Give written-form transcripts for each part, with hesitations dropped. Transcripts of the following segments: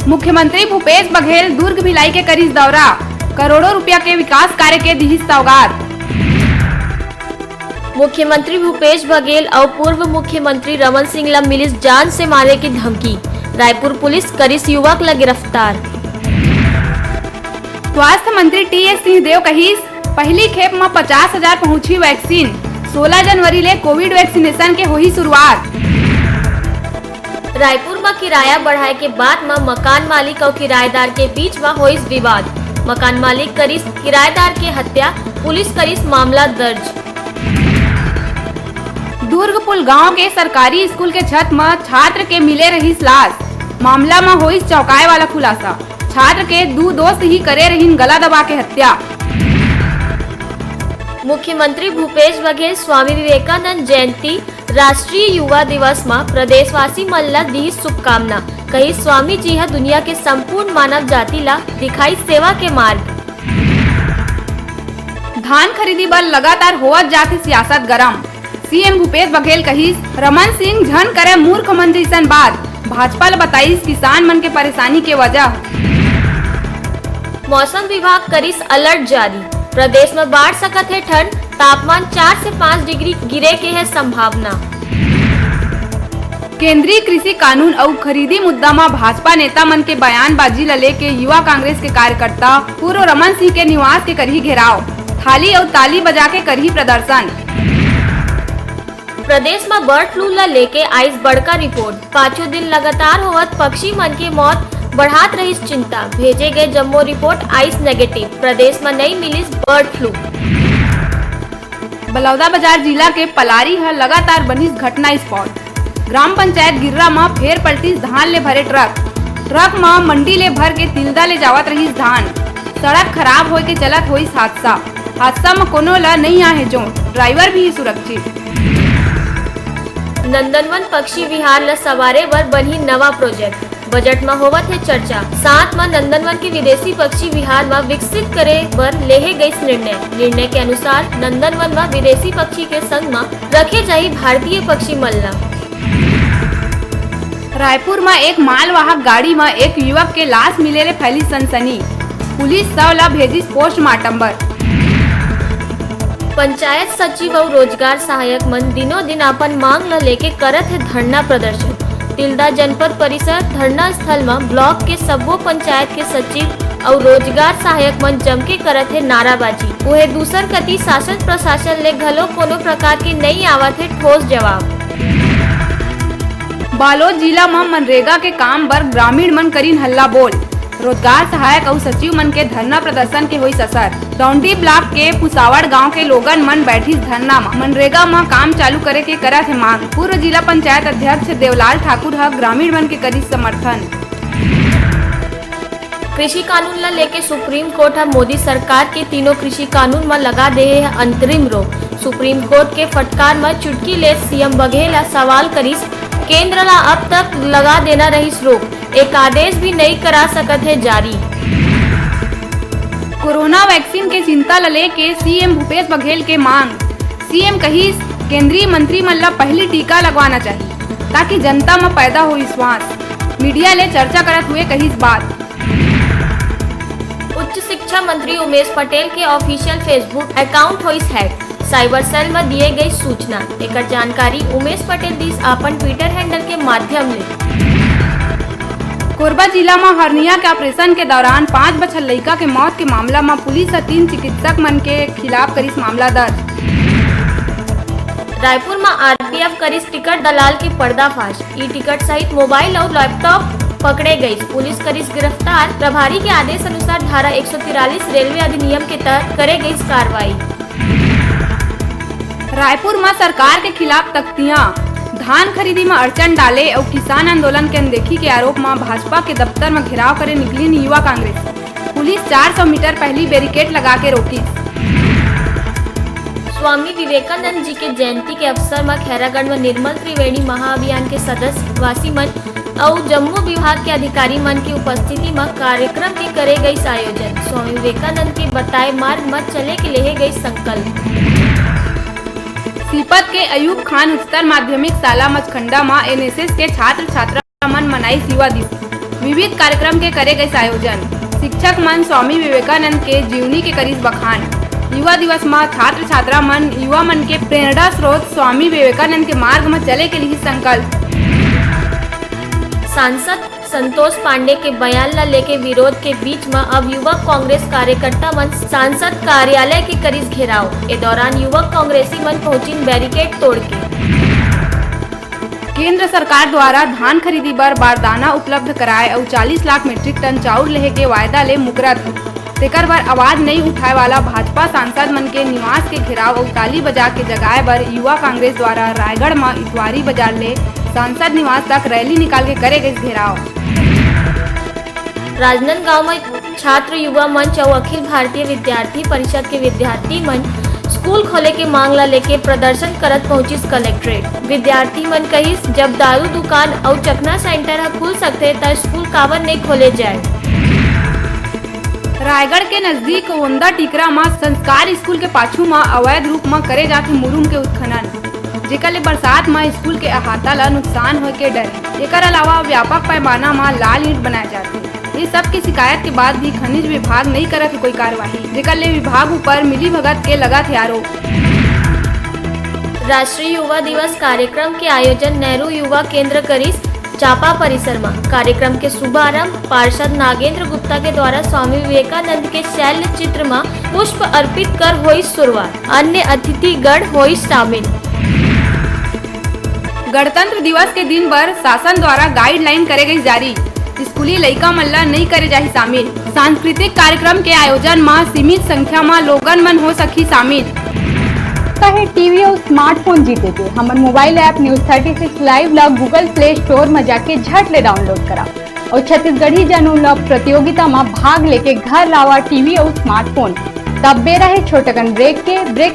मुख्यमंत्री भूपेश बघेल दुर्ग भिलाई के करीज दौरा, करोड़ों रुपया के विकास कार्य के दी सौगात। मुख्यमंत्री भूपेश बघेल और पूर्व मुख्यमंत्री रमन सिंह ला मिलिस जान से मारे की धमकी, रायपुर पुलिस करीस युवक ला गिरफ्तार। स्वास्थ्य मंत्री टी.एस. सिंहदेव कहिस पहली खेप में 50,000 पहुंची वैक्सीन, 16 जनवरी ले कोविड वैक्सीनेशन के होही शुरुआत। रायपुर में किराया बढ़ाए के बाद में मकान मालिक और किराएदार के बीच में होइस विवाद, मकान मालिक करीस किराएदार के हत्या, पुलिस करीस मामला दर्ज। दुर्गपुल गांव के सरकारी स्कूल के छत में छात्र के मिले रही लाश, मामला में होइस चौंकाए वाला खुलासा, छात्र के 2 दोस्त ही करे रही गला दबा के हत्या। मुख्यमंत्री भूपेश बघेल स्वामी विवेकानंद जयंती राष्ट्रीय युवा दिवस में प्रदेशवासी मन ला दी शुभकामना, कही स्वामी जी है दुनिया के संपूर्ण मानव जाति ला दिखाई सेवा के मार्ग। धान खरीदी पर लगातार होवत जाती सियासत गरम, सीएम भूपेश बघेल कहिस रमन सिंह झन करे मूर्ख मन जैसन बात, भाजपा ला बताइस किसान मन के परेशानी के वजह। मौसम विभाग करीस अलर्ट जारी, प्रदेश में बाढ़ सकत है ठंड, तापमान 4 से 5 डिग्री गिरे के है संभावना। केंद्रीय कृषि कानून और खरीदी मुद्दा में भाजपा नेता मन के बयानबाजी ला लेके युवा कांग्रेस के कार्यकर्ता पूर्व रमन सिंह के निवास के करही घेराव, थाली और ताली बजा के करही प्रदर्शन। प्रदेश में बर्ड फ्लू ला लेके आइस बड़का रिपोर्ट, 5 दिन लगातार होवत पक्षी मन के मौत बढ़ात रही चिंता, भेजे गए जम्मू रिपोर्ट आइस नेगेटिव, प्रदेश में नहीं मिली बर्ड फ्लू। बलौदाबाजार जिला के पलारी है लगातार बनिस घटना स्पॉट, ग्राम पंचायत गिर्रा में फेर पलटिस धान ले भरे ट्रक में मंडी ले भर के तिलदा ले जावत रही धान, सड़क खराब होए के चलत हुई हादसा में कोनो ला नहीं आहे जो ड्राइवर भी सुरक्षित। नंदनवन पक्षी विहार ला सवारे बर बनी नवा प्रोजेक्ट, बजट में होवत है चर्चा, साथ में नंदनवन के विदेशी पक्षी विहार में विकसित करे बर लेहे गई निर्णय के अनुसार नंदनवन में विदेशी पक्षी के संग में रखे जाही भारतीय पक्षी मल्ला। रायपुर में एक मालवाहक गाड़ी में एक युवक के लाश मिले ले फैली सनसनी, पुलिस शव ला भेजी पोस्टमार्टम पर। पंचायत सचिव और रोजगार सहायक मन दिनों दिन अपन मांग ला लेके करत है धरना प्रदर्शन, तिलदा जनपद परिसर धरना स्थल में ब्लॉक के सब्बो पंचायत के सचिव और रोजगार सहायक मन जम के करत है नाराबाजी, वह दूसर कति शासन प्रशासन ले घलो कोनो प्रकार के नहीं आवत है ठोस जवाब। बालोद जिला में मनरेगा के काम पर ग्रामीण मन करीन हल्ला बोल, रोजगार सहायक और सचिव मन के धरना प्रदर्शन के हुई असर, डौंडी ब्लॉक के पुसावड़ गांव के लोगन मन बैठी धरना में मनरेगा में काम चालू करे के करत है मांग, पूर्व जिला पंचायत अध्यक्ष देवलाल ठाकुर है ग्रामीण मन के करी समर्थन। कृषि कानून ला लेके सुप्रीम कोर्ट है मोदी सरकार के तीनों कृषि कानून में लगा दे है अंतरिम रोक, सुप्रीम कोर्ट के फटकार में चुटकी ले सीएम बघेल सवाल करीस केंद्र ला अब तक लगा देना रहीस रोक, एक आदेश भी नहीं करा सकत है जारी। कोरोना वैक्सीन के चिंता ला लेके सीएम भूपेश बघेल के मांग, सीएम कहिस केंद्रीय मंत्री मन ला पहली टीका लगवाना चाहिए ताकि जनता में पैदा हो विश्वास, मीडिया ले चर्चा करत हुए कहिस बात। उच्च शिक्षा मंत्री उमेश पटेल के ऑफिशियल फेसबुक अकाउंट होइस हैक, साइबर सेल में दिए गई सूचना, एक जानकारी Umesh Patel this upon Twitter handle के माध्यम ले। कोरबा जिला में हर्निया के ऑपरेशन के दौरान 5 बछर लड़का के मौत के मामला में पुलिस और 3 चिकित्सक मन के खिलाफ करीस मामला दर्ज। रायपुर में आरपीएफ करीस टिकट दलाल के पर्दाफाश, ई टिकट सहित मोबाइल और लैपटॉप पकड़े गई, पुलिस करीस गिरफ्तार, प्रभारी के आदेश अनुसार धारा 143 रेलवे अधिनियम के तहत करे गई कार्रवाई। रायपुर में सरकार के खिलाफ तख्तियां, धान खरीदी में अड़चन डाले और किसान आंदोलन के अनदेखी के आरोप में भाजपा के दफ्तर में घेराव करे निकली युवा कांग्रेस, पुलिस 400 मीटर पहली बैरिकेड लगा के रोकी। स्वामी विवेकानंद जी के जयंती के अवसर में खैरागढ़ में निर्मल त्रिवेणी महाअभियान के सदस्य वासी मन और जम्मू विभाग के अधिकारी मन की उपस्थिति में कार्यक्रम के करे गई आयोजन, स्वामी विवेकानंद के बताए मार्ग मत चले के लिए गई संकल्प। सीपत के अयूब खान उच्चतर माध्यमिक शाला मचखंडा में एनएसएस के छात्र छात्रा मन मनाई युवा दिवस, विविध कार्यक्रम के करे गए आयोजन। शिक्षक मन स्वामी विवेकानंद के जीवनी के करीस बखान। युवा दिवस में छात्र छात्रा मन युवा मन के प्रेरणा स्रोत स्वामी विवेकानंद के मार्ग में चले के लिए संकल्प। सांसद संतोष पांडे के बयान ला लेके विरोध के बीच में अब युवक कांग्रेस कार्यकर्ता मन सांसद कार्यालय के करीस घेराव। ए दौरान युवक कांग्रेसी मन पहुंची बैरिकेड तोड़ के। केंद्र सरकार द्वारा धान खरीदी बर बारदाना उपलब्ध कराए और 40 लाख मीट्रिक टन चाउर लेहे के वायदा ले मुकरत। तेकर बर आवाज नहीं उठाए वाला भाजपा सांसद मन के निवास के घेराव और ताली बजा के जगाए बर युवा कांग्रेस द्वारा रायगढ़ में इतवारी बाजार ले सांसद निवास तक रैली निकाल के करे गए घेराव। राजनांदगांव में छात्र युवा मंच और अखिल भारतीय विद्यार्थी परिषद के विद्यार्थी मन स्कूल खोले के मांग ला लेके प्रदर्शन करत पहुंचिस कलेक्ट्रेट। विद्यार्थी मन कहिस जब दारू दुकान और चखना सेंटर ह खुल सकते त स्कूल काबर नहीं खोले जाए। रायगढ़ के नजदीक ओंदा टिकरा में संस्कार स्कूल के पाछू में अवैध रूप में करे जाते मुरुम के उत्खनन, जेकर ले बरसात में स्कूल के अहाता ला नुकसान होए के डर। एकर अलावा व्यापक पैमाना में लाल ईंट बनाए जाते। ये सब की शिकायत के बाद भी खनिज विभाग नहीं करत कोई कार्यवाही, जेकर ले विभाग ऊपर मिली भगत के लगा थे आरोप। राष्ट्रीय युवा दिवस कार्यक्रम के आयोजन नेहरू युवा केंद्र करीस चापा परिसर में। कार्यक्रम के शुभारंभ पार्षद नागेंद्र गुप्ता के द्वारा स्वामी विवेकानंद के शैल्य चित्र में पुष्प अर्पित कर हुई शुरुआत। अन्य अतिथिगण हुई शामिल। गणतंत्र दिवस के दिन पर शासन द्वारा गाइडलाइन करे गई जारी। स्कूली लइका मल्ला नहीं करे जाही शामिल। सांस्कृतिक कार्यक्रम के आयोजन में सीमित संख्या में लोगन मन हो सकी शामिल। कहे टीवी और स्मार्टफोन जीते के हमन मोबाइल ऐप न्यूज 36 लाइव ला गूगल प्ले स्टोर में जाके झट ले डाउनलोड करा और छत्तीसगढ़ी जनों ला प्रतियोगिता में भाग लेके घर लावा टीवी और स्मार्टफोन। तब बे रहे छोटकन ब्रेक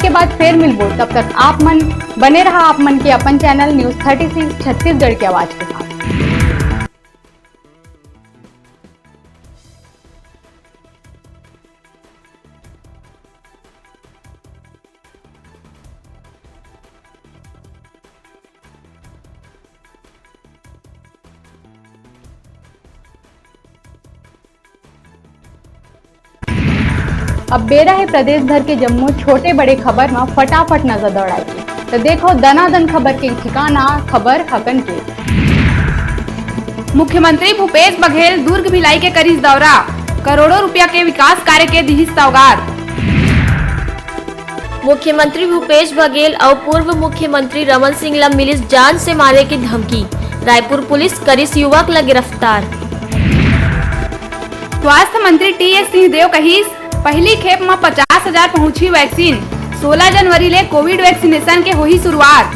के बाद फिर मिलबो। तब तक आप मन बने रहा आप मन के अपन चैनल न्यूज 36 छत्तीसगढ़ की आवाज के साथ। अब बेरा है प्रदेश भर के जम्मू छोटे बड़े खबर में फटाफट नजर दौड़ाएगी। तो देखो दनादन खबर के ठिकाना खबर हकन के। मुख्यमंत्री भूपेश बघेल दुर्ग भिलाई के करीस दौरा। करोड़ों रुपया के विकास कार्य के दिहिस सौगात। मुख्यमंत्री भूपेश बघेल और पूर्व मुख्यमंत्री रमन सिंह ला मिलिस जान से मारे की धमकी। रायपुर पुलिस करीस युवक ला गिरफ्तार। स्वास्थ्य मंत्री टी.एस. सिंहदेव कहिस पहली खेप में 50,000 पहुंची वैक्सीन। 16 जनवरी ले कोविड वैक्सीनेशन के हुई शुरुआत।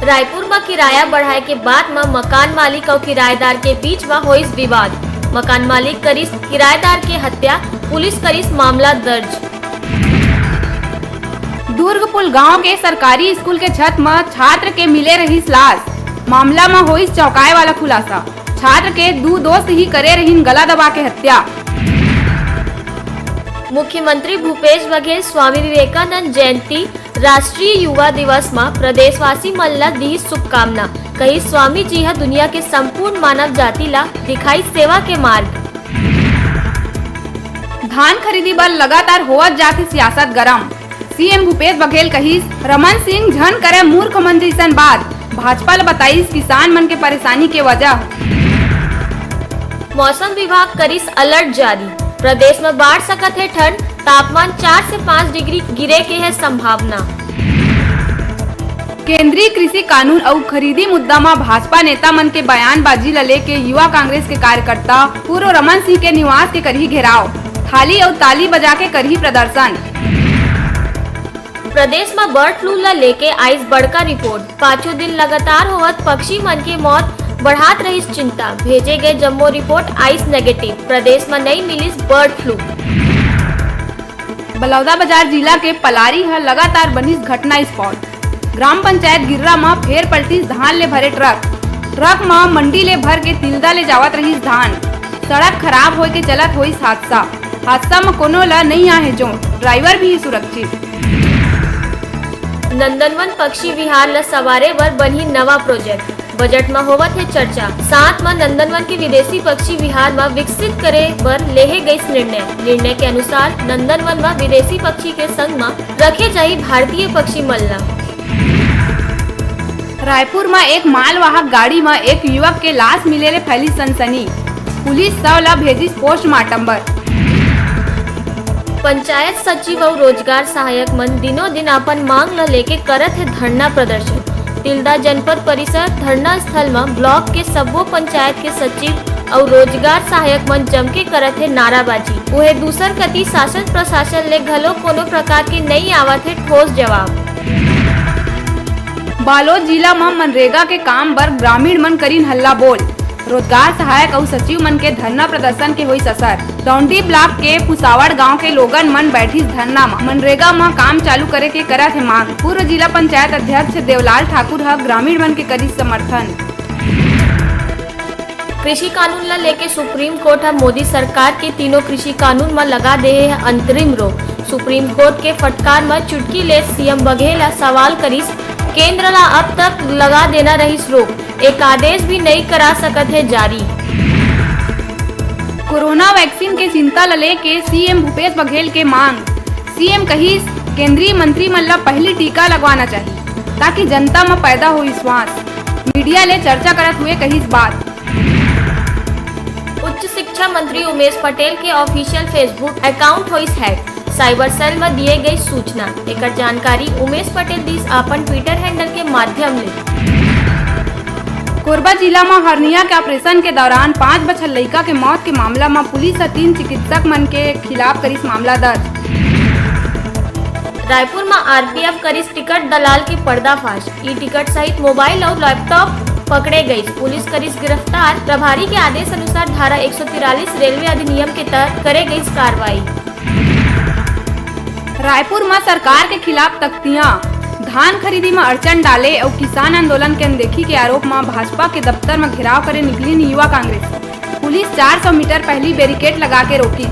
रायपुर में किराया बढ़ाए के बाद में मकान मालिक और किराएदार के बीच में हुई विवाद। मकान मालिक करीस किराएदार के हत्या, पुलिस करीस मामला दर्ज। दुर्गपुल गांव के सरकारी स्कूल के छत में छात्र के मिले रही लाश। मामला में हुई चौंकाए वाला खुलासा। छात्र के 2 दोस्त ही करे रही गला दबा के हत्या। मुख्यमंत्री भूपेश बघेल स्वामी विवेकानंद जयंती राष्ट्रीय युवा दिवस में प्रदेशवासी मन ला दी शुभकामना। कही स्वामी जी हा दुनिया के संपूर्ण मानव जाति ला दिखाई सेवा के मार्ग। धान खरीदी बर लगातार होवत जाती सियासत गरम। सीएम भूपेश बघेल कहिस रमन सिंह झन करे मूर्ख मन जैसन बात। भाजपा ला बताइस किसान मन के परेशानी के वजह। मौसम विभाग करीस अलर्ट जारी। प्रदेश में बढ़ सकत है ठंड। तापमान 4 से 5 डिग्री गिरे के है संभावना। केंद्रीय कृषि कानून और खरीदी मुद्दा में भाजपा नेता मन के बयानबाजी ला लेके युवा कांग्रेस के कार्यकर्ता पूर्व रमन सिंह के निवास के करही घेराव। थाली और ताली बजा के करही प्रदर्शन। प्रदेश में बर्ड फ्लू ला लेके आइस बड़का रिपोर्ट। 5 दिन लगातार होवत पक्षी मन के मौत बढ़ात रही चिंता। भेजे गए जम्मू रिपोर्ट आइस नेगेटिव। प्रदेश में नहीं मिलिस बर्ड फ्लू। बलौदाबाजार जिला के पलारी है लगातार बनिस घटना स्पॉट। ग्राम पंचायत गिर्रा में फेर पलटिस धान ले भरे ट्रक में मंडी ले भर के तिल्दा ले जावत रही धान। सड़क खराब होए के चलत हुई हादसा में कोनो ला नहीं आहे जो ड्राइवर भी सुरक्षित। नंदनवन पक्षी विहार ला सवारे बर बनी नवा प्रोजेक्ट। बजट में होवत है चर्चा। साथ में नंदनवन के विदेशी पक्षी विहार में विकसित करे बर लेहे गई निर्णय के अनुसार नंदनवन में विदेशी पक्षी के संग में रखे जाही भारतीय पक्षी मल्ला। रायपुर में एक मालवाहक गाड़ी में एक युवक के लाश मिले ले फैली सनसनी। पुलिस शव ला भेजी पोस्टमार्टम बर। पंचायत सचिव और रोजगार सहायक मन दिनों दिन अपन मांग ल लेके करत है धरना प्रदर्शन। तिल्दा जनपद परिषद धरना स्थल में ब्लॉक के सब्बो पंचायत के सचिव और रोजगार सहायक मन जम के करत है नाराबाजी। वह दूसर कति शासन प्रशासन ले घलो कोनो प्रकार के नहीं आवत है ठोस जवाब। बालोद जिला में मनरेगा के काम बर ग्रामीण मन करीन हल्ला बोल। रोजगार सहायक और सचिव मन के धरना प्रदर्शन के हुई असर। डौंडी ब्लॉक के पुसावड़ गांव के लोगन मन बैठी धरना में मनरेगा में काम चालू करे के करत है मांग। पूर्व जिला पंचायत अध्यक्ष देवलाल ठाकुर ह ग्रामीण मन के करी समर्थन। कृषि कानून ला लेके सुप्रीम कोर्ट मोदी सरकार के तीनों कृषि कानून में लगा दे है अंतरिम रोक। सुप्रीम कोर्ट के फटकार में चुटकी ले सीएम बघेल सवाल करीस केंद्र ला अब तक लगा देना रहीस रोक। एक आदेश भी नहीं करा सकत है जारी। कोरोना वैक्सीन के चिंता ल लेके सीएम भूपेश बघेल के मांग। सीएम कहिस केंद्रीय मंत्री मन ला पहली टीका लगवाना चाहिए ताकि जनता में पैदा हो विश्वास। मीडिया ले चर्चा करत हुए कहिस बात। उच्च शिक्षा मंत्री उमेश पटेल के ऑफिशियल फेसबुक अकाउंट होइस हैक। साइबर सेल में दिए गई सूचना एक जानकारी Umesh Patel this upon Twitter handle के माध्यम ले। कोरबा जिला में हर्निया के ऑपरेशन के दौरान 5 बछर लड़का के मौत के मामला में पुलिस 3 चिकित्सक मन के खिलाफ करीस मामला दर्ज। रायपुर में आरपीएफ करीस टिकट दलाल के पर्दाफाश। ई टिकट सहित मोबाइल और लैपटॉप पकड़े गई। पुलिस करीस गिरफ्तार। प्रभारी के आदेश अनुसार धारा 143 रेलवे अधिनियम के तहत करे गई कार्रवाई। रायपुर में सरकार के खिलाफ तख्तियां। धान खरीदी में अड़चन डाले और किसान आंदोलन के अनदेखी के आरोप में भाजपा के दफ्तर में घेराव करे निकली युवा कांग्रेस। पुलिस 400 मीटर पहली बैरिकेड लगा के रोकी।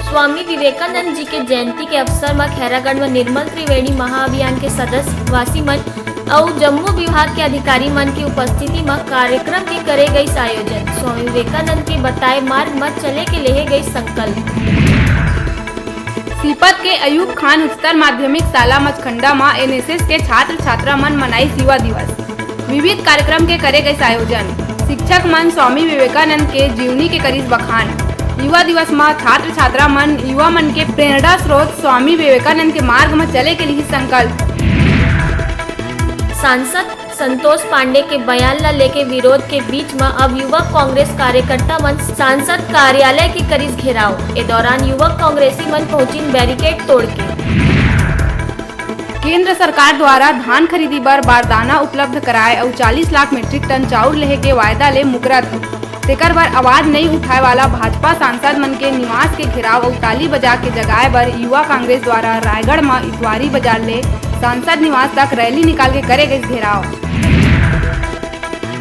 स्वामी विवेकानंद जी के जयंती के अवसर में खैरागढ़ में निर्मल त्रिवेणी महाअभियान के सदस्य वासी मन और जम्मू विभाग के अधिकारी मन की उपस्थिति में कार्यक्रम के करे गई आयोजन। स्वामी विवेकानंद के बताए मार्ग मत चले के लिए गई संकल्प। सीपत के अयूब खान उच्चतर माध्यमिक शाला मचखंडा में एनएसएस के छात्र छात्रा मन मनाई युवा दिवस। विविध कार्यक्रम के करे गए आयोजन। शिक्षक मन स्वामी विवेकानंद के जीवनी के करीस बखान। युवा दिवस में छात्र छात्रा मन युवा मन के प्रेरणा स्रोत स्वामी विवेकानंद के मार्ग में चले के लिए संकल्प। सांसद संतोष पांडे के बयान ला लेके विरोध के बीच में अब युवक कांग्रेस कार्यकर्ता मन सांसद कार्यालय के करीस घेराव। ए दौरान युवक कांग्रेसी मन पहुंची बैरिकेड तोड़ के। केंद्र सरकार द्वारा धान खरीदी बर बारदाना उपलब्ध कराए और 40 लाख मीट्रिक टन चाउर लेहे के वायदा ले मुकरत। तेकर बर आवाज नहीं उठाए वाला भाजपा सांसद मन के निवास के घेराव और ताली बजा के जगाए बर युवा कांग्रेस द्वारा रायगढ़ में इतवारी बाजार ले सांसद निवास तक रैली निकाल के करे गए घेराव।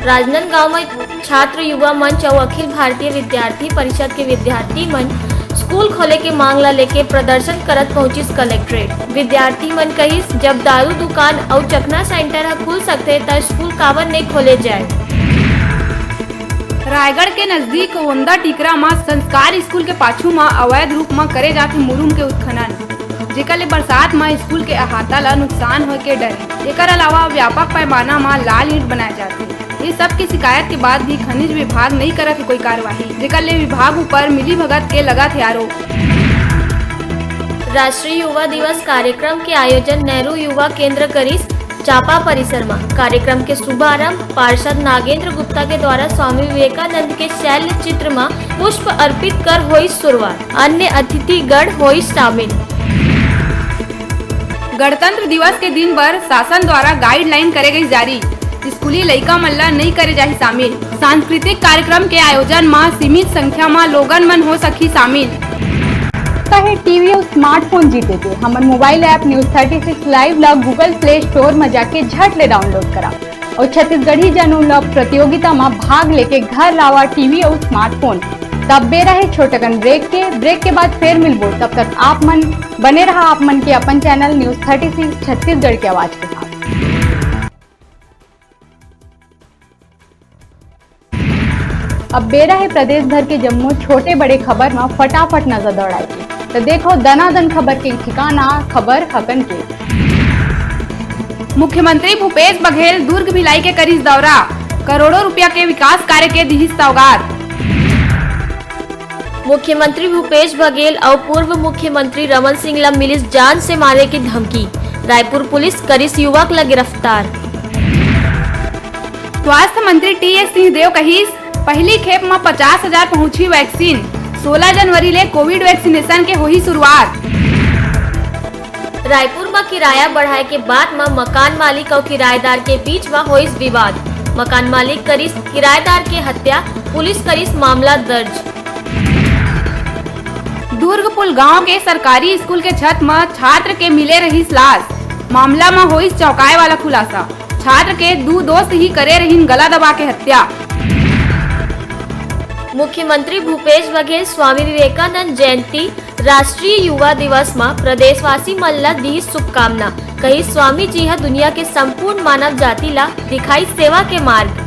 राजनांदगांव में छात्र युवा मंच और अखिल भारतीय विद्यार्थी परिषद के विद्यार्थी मन स्कूल खोले के मांग ला लेके प्रदर्शन करत पहुंचिस कलेक्ट्रेट। विद्यार्थी मन कहिस जब दारू दुकान और चकना सेंटर खुल सकते त स्कूल काबर नहीं खोले जाए। रायगढ़ के नजदीक ओंदा टिकरा में संस्कार स्कूल के पाछू में अवैध रूप में करे जाते मुरुम के उत्खनन, जेकर ले बरसात में स्कूल के अहाता ला नुकसान हो के डरे। एकर अलावा व्यापक पैमाना में लाल ईंट बनाए जाते। ये सब की शिकायत के बाद भी खनिज विभाग नहीं करत कोई कार्यवाही, जेकर ले विभाग ऊपर मिली भगत के लगा थे आरोप। राष्ट्रीय युवा दिवस कार्यक्रम के आयोजन नेहरू युवा केंद्र करीस चापा परिसर में। कार्यक्रम के शुभारंभ पार्षद नागेंद्र गुप्ता के द्वारा स्वामी विवेकानंद के शैल्य चित्र में पुष्प अर्पित कर हुई शुरुआत। अन्य अतिथिगण हुई शामिल। गणतंत्र दिवस के दिन पर शासन द्वारा गाइडलाइन करे गई जारी। स्कूली लइका मल्ला नहीं करे जाही शामिल। सांस्कृतिक कार्यक्रम के आयोजन में सीमित संख्या में लोगन मन हो सकी शामिल। कहे टीवी और स्मार्टफोन जीते के हमन मोबाइल ऐप न्यूज 36 लाइव ला गूगल प्ले स्टोर में जाके झट ले डाउनलोड करा और छत्तीसगढ़ी जनों ला प्रतियोगिता में भाग लेके घर लावा टीवी और स्मार्टफोन। तब बे रहे छोटकन ब्रेक के बाद फिर मिलबो। तब तक आप मन बने रहा आप मन के अपन चैनल न्यूज 36 छत्तीसगढ़ की आवाज के साथ। अब बेरा है प्रदेश भर के जम्मू छोटे बड़े खबर में फटाफट नजर दौड़ाई तो देखो दनादन खबर के ठिकाना खबर हकन के। मुख्यमंत्री भूपेश बघेल दुर्ग भिलाई के करीज दौरा, करोड़ों रुपया के विकास कार्य के दी सौगात। मुख्यमंत्री भूपेश बघेल और पूर्व मुख्यमंत्री रमन सिंह ला मिलिस जान से मारे की धमकी, रायपुर पुलिस करिस युवक ला गिरफ्तार। स्वास्थ्य मंत्री टी.एस. सिंहदेव कहिस पहली खेप में 50,000 पहुंची वैक्सीन, 16 जनवरी ले कोविड वैक्सीनेशन के हुई शुरुआत। रायपुर में किराया बढ़ाए के बाद में मकान मालिक और किराएदार के बीच में हुई विवाद, मकान मालिक करिस किराएदार के हत्या, पुलिस करिस मामला दर्ज। दुर्ग पुल गांव के सरकारी स्कूल के छत में छात्र के मिले रही लाश, मामला में हुई चौंकाए वाला खुलासा, छात्र के 2 दोस्त ही करे रही गला दबा के हत्या। मुख्यमंत्री भूपेश बघेल स्वामी विवेकानंद जयंती राष्ट्रीय युवा दिवस में प्रदेशवासी मन ला दी शुभकामना, कही स्वामी जी दुनिया के संपूर्ण मानव जाति ला दिखाई सेवा के मार्ग।